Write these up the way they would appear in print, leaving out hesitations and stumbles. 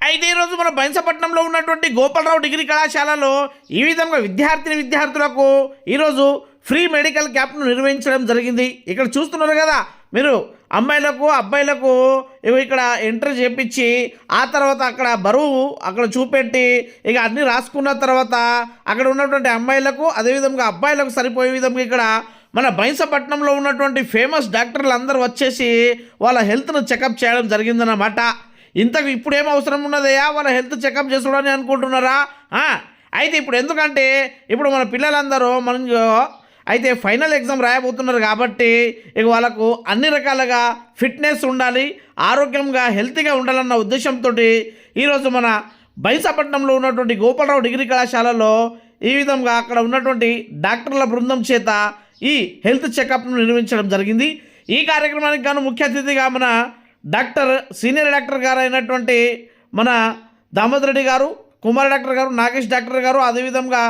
అయితే ఈరోజు మన బైన్సపట్నంలో ఉన్నటువంటి గోపాలరావు డిగ్రీ కళాశాలలో ఈ విధంగా విద్యార్థులకు ఈరోజు ఫ్రీ మెడికల్ క్యాంప్ను నిర్వహించడం జరిగింది. ఇక్కడ చూస్తున్నారు కదా మీరు, అమ్మాయిలకు అబ్బాయిలకు ఇక్కడ ఎంట్రీ చేపించి ఆ తర్వాత అక్కడ బరువు అక్కడ చూపెట్టి ఇక అన్నీ రాసుకున్న తర్వాత అక్కడ ఉన్నటువంటి అమ్మాయిలకు అదేవిధంగా అబ్బాయిలకు సరిపోయే విధంగా ఇక్కడ మన బైన్సపట్నంలో ఉన్నటువంటి ఫేమస్ డాక్టర్లు అందరూ వచ్చేసి వాళ్ళ హెల్త్ను చెకప్ చేయడం జరిగిందన్నమాట. ఇంతకు ఇప్పుడు ఏం అవసరం ఉన్నదయ్యా వాళ్ళ హెల్త్ చెకప్ చేసుకోవడానికి అనుకుంటున్నారా? అయితే ఇప్పుడు ఎందుకంటే ఇప్పుడు మన పిల్లలందరూ అయితే ఫైనల్ ఎగ్జామ్ రాయబోతున్నారు కాబట్టి ఇక వాళ్ళకు అన్ని రకాలుగా ఫిట్నెస్ ఉండాలి, ఆరోగ్యంగా హెల్తీగా ఉండాలన్న ఉద్దేశంతో ఈరోజు మన బైన్సపట్నంలో ఉన్నటువంటి గోపాలరావు డిగ్రీ కళాశాలలో ఈ విధంగా అక్కడ ఉన్నటువంటి డాక్టర్ల బృందం చేత ఈ హెల్త్ చెకప్ను నిర్వహించడం జరిగింది. ఈ కార్యక్రమానికి గాను ముఖ్య అతిథిగా మన సీనియర్ డాక్టర్ గారు అయినటువంటి మన దామోదర్ రెడ్డి గారు, కుమార్ డాక్టర్ గారు, నాగేష్ డాక్టర్ గారు, అదేవిధంగా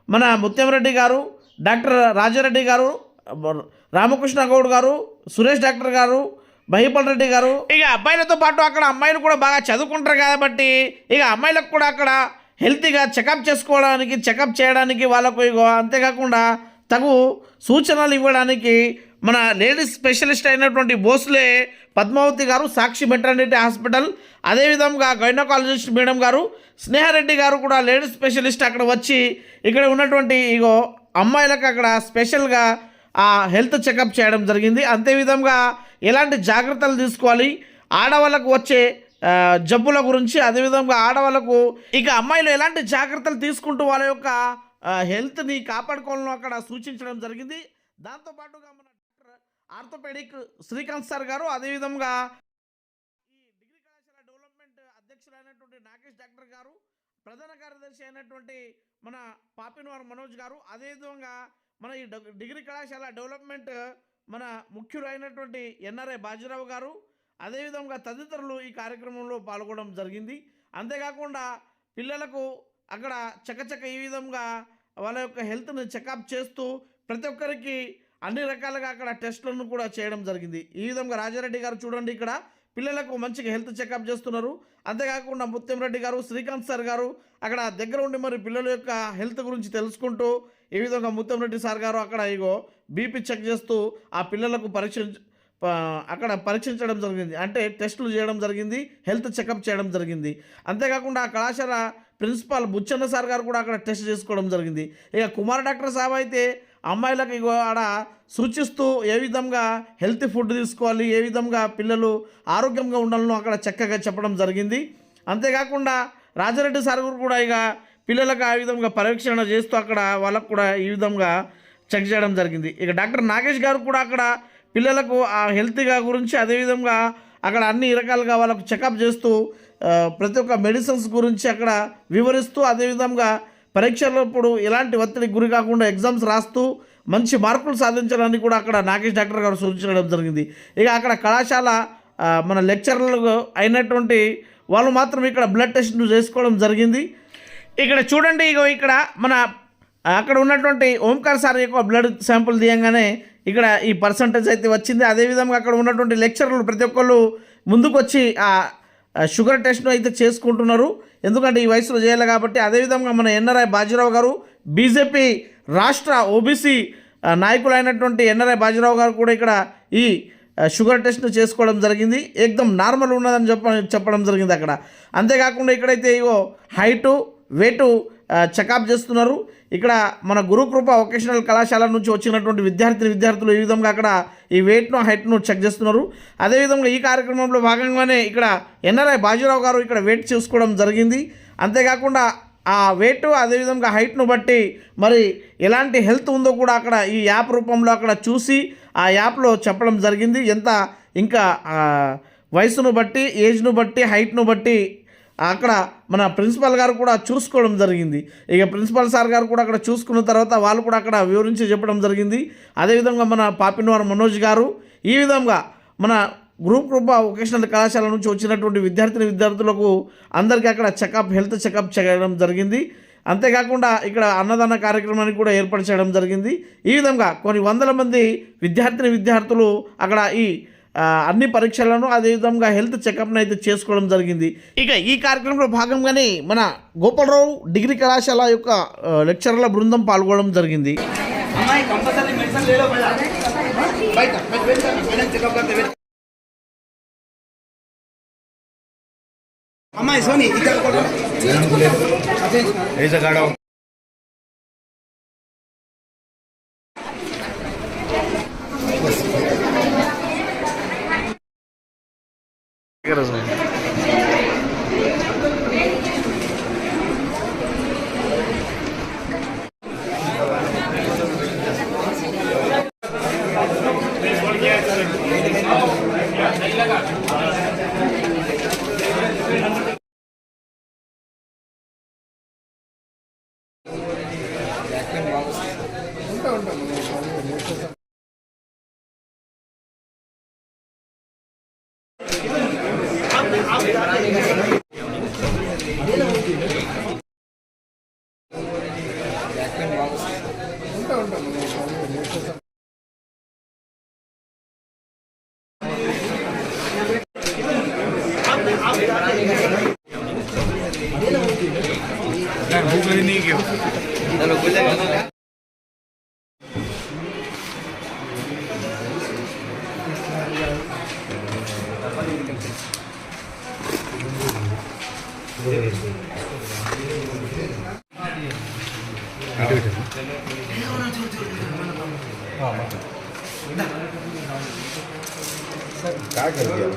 మన ముత్యంరెడ్డి గారు, డాక్టర్ రాజారెడ్డి గారు, రామకృష్ణ గౌడ్ గారు, సురేష్ డాక్టర్ గారు, మహిపాల్ రెడ్డి గారు, ఇక అబ్బాయిలతో పాటు అక్కడ అమ్మాయిలు కూడా బాగా చదువుకుంటారు కాబట్టి ఇక అమ్మాయిలకు కూడా అక్కడ హెల్తీగా చెకప్ చేయడానికి వాళ్ళకు ఇగో అంతేకాకుండా తగు సూచనలు ఇవ్వడానికి మన లేడీస్ స్పెషలిస్ట్ అయినటువంటి భోస్లే పద్మావతి గారు, సాక్షి మెటర్నిటీ హాస్పిటల్, అదేవిధంగా గైనకాలజిస్ట్ మేడం గారు, స్నేహారెడ్డి గారు కూడా లేడీస్ స్పెషలిస్ట్ అక్కడ వచ్చి ఇక్కడ ఉన్నటువంటి ఇగో అమ్మాయిలకు అక్కడ స్పెషల్గా ఆ హెల్త్ చెకప్ చేయడం జరిగింది. అంతేవిధంగా ఎలాంటి జాగ్రత్తలు తీసుకోవాలి, ఆడవాళ్ళకు వచ్చే జబ్బుల గురించి, అదేవిధంగా ఆడవాళ్ళకు ఇక అమ్మాయిలు ఎలాంటి జాగ్రత్తలు తీసుకుంటూ వాళ్ళ యొక్క హెల్త్ని కాపాడుకోవాలని అక్కడ సూచించడం జరిగింది. దాంతోపాటుగా మన ఆర్థోపెడిక్ శ్రీకాంత్ సార్ గారు, అదేవిధంగా ఈ డిగ్రీ కళాశాల డెవలప్మెంట్ అధ్యక్షులైనటువంటి నాగేష్ డాక్టర్ గారు, ప్రధాన కార్యదర్శి అయినటువంటి మన పాపినవారు మనోజ్ గారు, అదేవిధంగా మన ఈ డిగ్రీ కళాశాల డెవలప్మెంట్ మన ముఖ్యులు అయినటువంటి ఎన్ఆర్ఐ బాజీరావు గారు, అదేవిధంగా తదితరులు ఈ కార్యక్రమంలో పాల్గొనడం జరిగింది. అంతేకాకుండా పిల్లలకు అక్కడ చకచక ఈ విధంగా వాళ్ళ యొక్క హెల్త్ని చెకప్ చేస్తూ ప్రతి ఒక్కరికి అన్ని రకాలుగా అక్కడ టెస్టులను కూడా చేయడం జరిగింది. ఈ విధంగా రాజారెడ్డి గారు చూడండి, ఇక్కడ పిల్లలకు మంచిగా హెల్త్ చెకప్ చేస్తున్నారు. అంతేకాకుండా ముత్యంరెడ్డి గారు, శ్రీకాంత్ సార్ గారు అక్కడ దగ్గర ఉండి మరి పిల్లల యొక్క హెల్త్ గురించి తెలుసుకుంటూ ఈ విధంగా ముత్యంరెడ్డి సార్ గారు అక్కడ ఇగో బీపీ చెక్ చేస్తూ ఆ పిల్లలకు పరీక్షించడం జరిగింది, అంటే టెస్టులు చేయడం జరిగింది, హెల్త్ చెకప్ చేయడం జరిగింది. అంతేకాకుండా ఆ కళాశాల ప్రిన్సిపాల్ బుచ్చన్న సార్ గారు కూడా అక్కడ టెస్ట్ చేసుకోవడం జరిగింది. ఇక కుమార్ డాక్టర్ సాబ్ అయితే అమ్మాయిలకు ఇగో ఆడ సూచిస్తూ ఏ విధంగా హెల్తీ ఫుడ్ తీసుకోవాలి, ఏ విధంగా పిల్లలు ఆరోగ్యంగా ఉండాలని అక్కడ చక్కగా చెప్పడం జరిగింది. అంతేకాకుండా రాజారెడ్డి సార్ కూడా ఇక పిల్లలకు ఆ విధంగా పరీక్షణ చేస్తూ అక్కడ వాళ్ళకు కూడా ఈ విధంగా చెక్ చేయడం జరిగింది. ఇక డాక్టర్ నాగేష్ గారు కూడా అక్కడ పిల్లలకు ఆ హెల్తీగా గురించి, అదేవిధంగా అక్కడ అన్ని రకాలుగా వాళ్ళకు చెకప్ చేస్తూ ప్రతి ఒక్క మెడిసిన్స్ గురించి అక్కడ వివరిస్తూ, అదేవిధంగా పరీక్షలప్పుడు ఎలాంటి ఒత్తిడికి గురి కాకుండా ఎగ్జామ్స్ రాస్తూ మంచి మార్కులు సాధించడానికి కూడా అక్కడ నాగేష్ డాక్టర్ గారు సూచించడం జరిగింది. ఇక అక్కడ కళాశాల మన లెక్చరర్లు అయినటువంటి వాళ్ళు మాత్రం ఇక్కడ బ్లడ్ టెస్ట్ చేసుకోవడం జరిగింది. ఇక్కడ చూడండి, ఇక్కడ మన అక్కడ ఉన్నటువంటి ఓంకార్ సార్ యొక్క బ్లడ్ శాంపుల్ తీయంగానే ఇక్కడ ఈ పర్సంటేజ్ అయితే వచ్చింది. అదేవిధంగా అక్కడ ఉన్నటువంటి లెక్చరర్లు ప్రతి ఒక్కళ్ళు ముందుకు వచ్చి ఆ షుగర్ టెస్ట్ను అయితే చేసుకుంటున్నారు, ఎందుకంటే ఈ వయసులో చేయాలి కాబట్టి. అదేవిధంగా మన ఎన్ఆర్ఐ బాజీరావు గారు, బీజేపీ రాష్ట్ర ఓబీసీ నాయకులైనటువంటి ఎన్ఆర్ఐ బాజీరావు గారు కూడా ఇక్కడ ఈ షుగర్ టెస్ట్ను చేసుకోవడం జరిగింది. ఏకదం నార్మల్ ఉన్నదని చెప్పడం జరిగింది అక్కడ. అంతేకాకుండా ఇక్కడైతే హైటు వెయిటు చెకప్ చేస్తున్నారు. ఇక్కడ మన గురుకృప వొకేషనల్ కళాశాల నుంచి వచ్చినటువంటి విద్యార్థులు ఈ విధంగా అక్కడ ఈ వెయిట్ను హైట్ను చెక్ చేస్తున్నారు. అదేవిధంగా ఈ కార్యక్రమంలో భాగంగానే ఇక్కడ ఎన్ఆర్ఐ బాజీరావు గారు ఇక్కడ వెయిట్ చూసుకోవడం జరిగింది. అంతేకాకుండా ఆ వెయిట్ అదేవిధంగా హైట్ను బట్టి మరి ఎలాంటి హెల్త్ ఉందో కూడా అక్కడ ఈ యాప్ రూపంలో అక్కడ చూసి ఆ యాప్లో చెప్పడం జరిగింది. ఎంత ఇంకా వయసును బట్టి, ఏజ్ను బట్టి, హైట్ను బట్టి అక్కడ మన ప్రిన్సిపల్ గారు కూడా చూసుకోవడం జరిగింది. ఇక ప్రిన్సిపల్ సార్ గారు కూడా అక్కడ చూసుకున్న తర్వాత వాళ్ళు కూడా అక్కడ వివరించి చెప్పడం జరిగింది. అదేవిధంగా మన పాపినవారు మనోజ్ గారు ఈ విధంగా మన గురుకృప వొకేషనల్ కళాశాల నుంచి వచ్చినటువంటి విద్యార్థులకు అందరికీ అక్కడ హెల్త్ చెకప్ చేయడం జరిగింది. అంతేకాకుండా ఇక్కడ అన్నదాన కార్యక్రమాన్ని కూడా ఏర్పాటు చేయడం జరిగింది. ఈ విధంగా కొన్ని వందల మంది విద్యార్థులు అక్కడ ఈ అన్ని పరీక్షలను అదేవిధంగా హెల్త్ చెకప్ను అయితే చేసుకోవడం జరిగింది. ఇక ఈ కార్యక్రమంలో భాగంగానే మన గోపాలరావు డిగ్రీ కళాశాల యొక్క లెక్చరర్ల బృందం పాల్గొనడం జరిగింది. क्या कर दिया